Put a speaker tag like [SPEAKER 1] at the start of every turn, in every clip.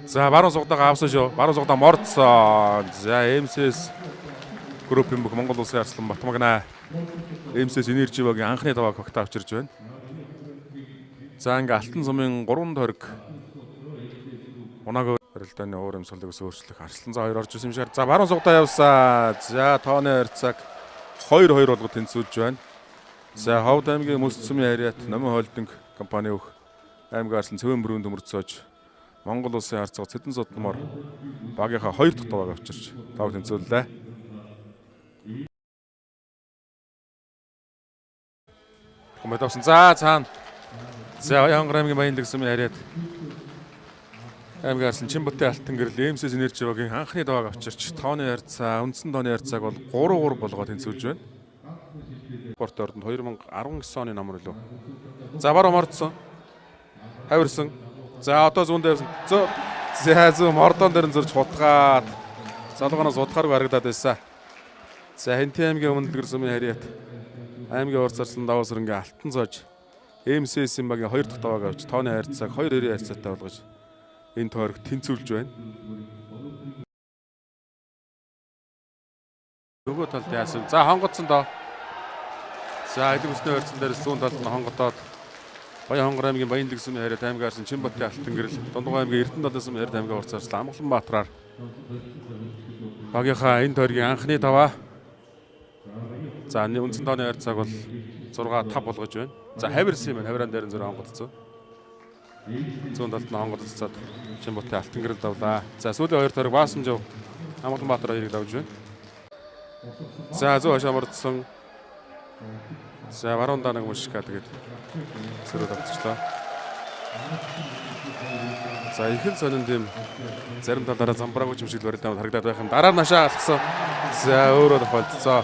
[SPEAKER 1] За баруун сугтайгаа авсан шүү. Баруун сугтаа мордсон. За МСС группийн бүх Монгол Улсын арслан Батмагна МСС Energy багийн анхны давааг огт авчирж байна. За ингээ алтан сумын 3 тойрог Унааг барилдааны уур амьсгалыг өөрчлөх Арслан за 2 орж ирсэн юм шиг. За баруун сугтаа явсаа. За тооны харьцааг 2-2 болгоод тэнцвүүлж байна. За Ховд аймгийн Мөс цэсмийн харьяат Номын холдинг компани өөх аймгийн Арслан цэвэн бүрийн төмөрцөөж Монгол Улсын харьцаа Цэдэн Содмор багийнхаа 2 дахь давааг авчирч даваа тэнцвүүллээ. Комедовсон за цаана. За Янгар аймгийн Баянлаг цэсмийн харьяат аймгийн Арслан Чинбатын алтан гэрэл МСС Energy багийн анхны давааг авчирч тооны харьцаа үндсэн тооны харьцааг бол 3-3 болгоод тэнцвүүлж байна. Спорт ордонд 2019 оны намар лөө. За баруун мордсон. Хавирсан. За одоо зүүндээ явсан. За зүүн мордон дээр нь зурж хутгаад залгооноос удахааргүй харагдаад байсан. За Хэнтэн аймгийн Өмнөд гэрсмийн харьяат аймгийн урд зарсан даваа сөрөнгө алтан зоож МСС-ийн багийн 2 дахь давааг авч тооны харьцааг 2-2 харьцаатай болгож энэ тойрог тэнцвүүлж байна. Нөгөө талд яасан. За хонгоцсон доо. За эдгээр үсний ойрцон дээр зүүн талд нь хонгодоод Баян-Хонгор аймгийн Баянлаг цэсмийн харьяат аймгийн Арслан Чинбатын алтан гэрэл Дундгой аймгийн Эрдэнэ цэсмийн харьяат аймгийн урд зарсан Амгаланбаатараар багийнхаа энэ тойргийн анхны даваа. За үндсэн тооны харьцааг бол 6-5 болгож байна. За хавирсан юм байна. Хавиран дээр нь зөөр хонгодцсон. Зүүн талд нь хонгодцоод Чинбатын алтан гэрэл давлаа. За сүүлийн 2 тойрог Баасамжав Амгаланбаатар хоёрыг давж байна. За зөө хашаа мордсон. За баруун данаг мушка тэгээд сөрөд авчихлаа. За ихэнх сонин тийм зарим талаараа замбраагүй юм шиг барилдаад харагдаад байх юм. Дараа нь хашаа алгасан. За өөрөө тохиолдсон.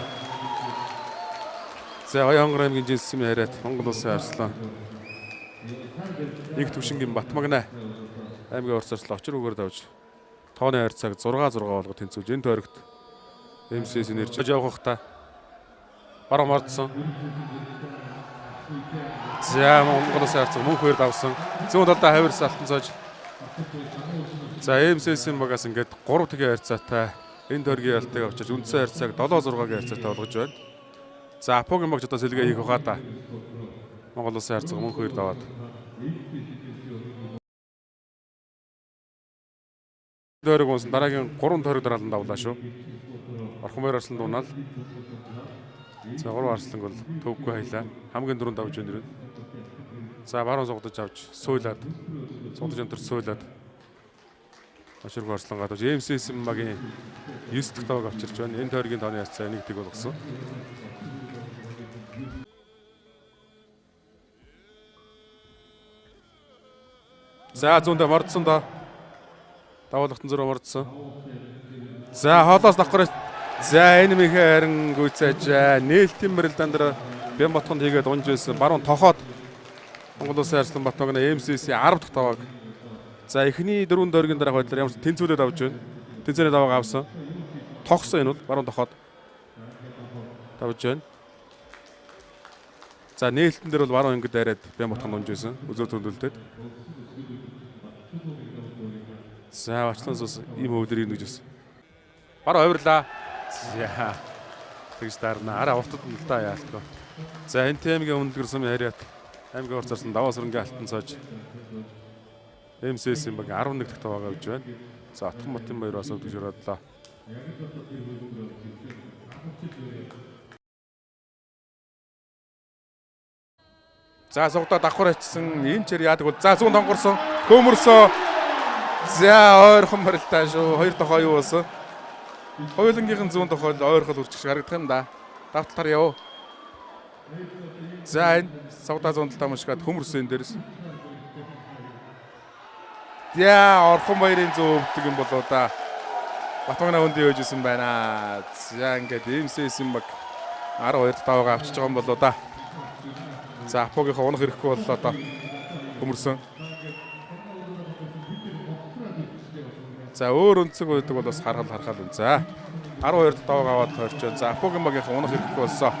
[SPEAKER 1] За Баян-Хонгор аймгийн Жинсмийн харьяат Монгол Улсын арслан нэг түвшингийн Батмагна аймгийн урд зарслан очир үгээр давж тооны харьцааг 6-6 болгоод тэнцвүүлж энэ тойрогт МСС Energy явах та баруун мордсон. За Монгол Улсын харьцаа мөнх хоёр давсан. Зүүн талдаа хавирсан алтан цоож. За МСС-ийн багаас ингээд 3 тэгийн харьцаатай энэ тойргийн ялтыг авчирч үндсэн харьцааг 7-6-гийн харьцаатай болгож байна. За Апогийн багч одоо сэлгээ хийх ухаа та. Монгол Улсын харьцаа мөнх хоёр даваад. Тойрог унсан дараагийн 3 тойрог дараалан давлаа шүү. Орхон баяр арслан дуунал. За 3 арсланг бол төвгүй хайлаа. Хамгийн дөрөнд давж байна. За баруун сугдаж авч суйлаад сугдаж өнтөр суйлаад Аширгүй арслан гадууж МСС багийн 9 дахь давааг авчирч байна. Энэ тойргийн тооны харьцаа 1 тэг болгосон. За зүүндээ мордсон доо. Давуулгатан зөрөө мордсон. За хоолоос давхар. За энэ мэхэ харин гүйцээж нээлтийн барилдаан дээр Бян Ботгонд хийгээд унж байсан. Баруун тохоод Монгол Улсын арслан Батмагна МСС-ийн 10 дахь давааг. За эхний 4 тойргийн дараах байдлаар ямар ч тэнцвүүлээд авч байна. Тэнцвэрийн давааг авсан. Тогсон энэ бол баруун тохоод давж байна. За нээлтэн дээр бол баруун ингээд дайраад Бян Ботгонд унж байсан. Үзүүр төндөлдөд. За очлоос ус ийм өвдөр юм гэж байна. Баруун хувирлаа. За тэгж дарна. Араа уртад нь л да яалтгүй. За Хэнтэн аймгийн Өмнөд гэрсмийн харьяат аймгийн урд зарсан даваа сөрөнгө алтан цоож МСС-ийн баг 11 дахь давааг авч байна. За Отхон Ботын баяр бас өвдөж өрөөдлөө. За сугдаа давхар ачсан энэ чир яадаг бол за зүүн донгорсон көмөрсөн. За ойрхон барилтаа шүү. 2 тохоо юу болсон? Хоёулангийнхан зүүн тохоо ойрхол үрчих шиг харагдах юм да. Давталтаар яв. За энэ савдаа зүүн талаа мушгаад хөмөрсөн дээрс. Яа орхон баярын зүүн өвдөг юм болоо да. Батмагна өндөө өжсэн байна. За ингээд МСС-ийн баг 12 дахь даваагаа авчиж байгаа юм болоо да. За Апогийнхаа унах хэрэггүй боллоо да. Хөмөрсөн. За өөр өнцөг байдаг бол бас харахад байна. За 12 дахь давааг аваад тойрч байна. За Апогийн багийнхаа унах хэрэггүй болсон.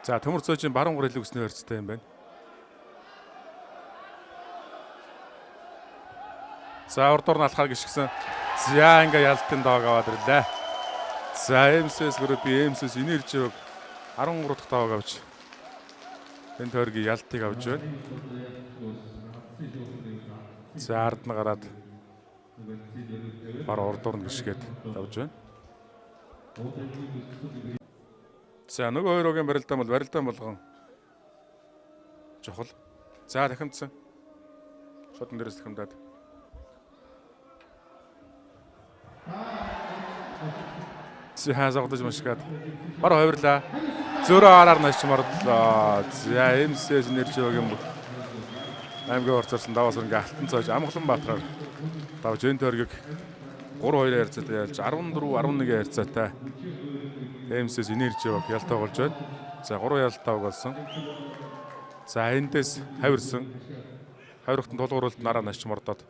[SPEAKER 1] За төмөр цоочийн баруун гурилын өсний харьцтай юм байна. За урдуур нь алхаа гიშгсэн. За ингээ ялтын доог аваад ирлээ. За МСС гөрөө би МСС энержиг 13 дахь доог авч энэ тойргийн ялтыг авч байна. За ард нь гараад бара урдуур нь гიშгээд авч байна. За нөгөө хоёр огийн барилдаан болгон чухал. За дахимдсан. Шотон дээрээс дахимдаад. За хаасагдаж машгаад бара хувирлаа. Зөөрөө араар нааш мордлоо. За МСС энержигийн аймгийн орцорсон даваас ингээ алтан цааш Амгаланбаатараар давж энэ тойргийг 3-2 харьцаатай ялж 14-11 харьцаатай МСС энержиг ялтаа болж байна. За 3 ялтаа болсон. За эндээс хавирсан. Хавирхтан тулгуурлалт нараа нааш мордоод